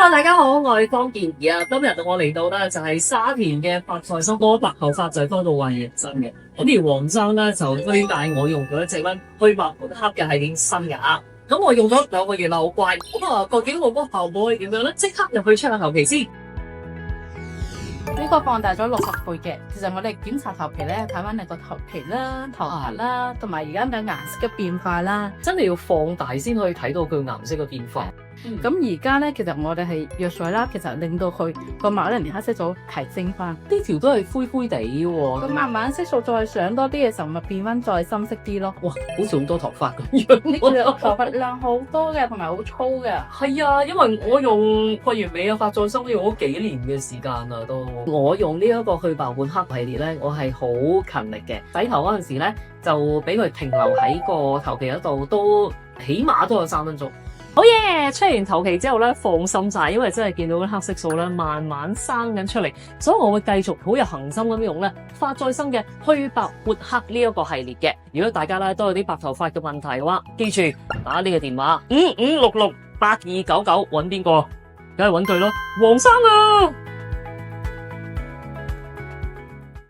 Hello，大家好，我係方健儀啊。今日我嚟到咧就係沙田嘅發菜心哥白頭髮就係多到話認真嘅。咁而黃生咧就推介我用咗一隻咧去白滿黑嘅係點新嘅啊。咁我用咗2個月啦，好乖。咁啊，究竟我嗰個效果係點樣咧？即刻入去 check 下頭皮先。呢個放大咗60倍嘅，其實我哋檢查頭皮咧，睇翻你個頭皮啦、頭髮啦，同埋而家嘅顏色嘅變化啦，真係要放大先可以睇到佢顏色嘅變化。咁而家咧，其實我哋係藥水啦，其實令到佢個毛咧連黑色素提升翻，呢條都係灰灰地喎。咁慢慢色素再上多啲嘅時候，咪變翻再深色啲咯。哇，好似好多頭髮咁樣。我哋頭髮量好多嘅，同埋好粗嘅。係啊，因為我用桂完美嘅發再生都用咗幾年嘅時間啦，都。我用呢一個去白滿黑系列咧，我係好勤力嘅。洗頭嗰陣時咧，就俾佢停留喺個頭皮嗰度，都起碼都有3分鐘。好嘢！出完頭皮之後咧，放心晒，因為真係見到啲黑色素咧慢慢生緊出嚟，所以我會繼續好有恒心咁用咧發再生嘅去白抹黑呢一個系列嘅。如果大家咧都有啲白頭髮嘅問題嘅話，記住打呢個電話55668299揾邊個？梗係揾佢咯，黃生啊！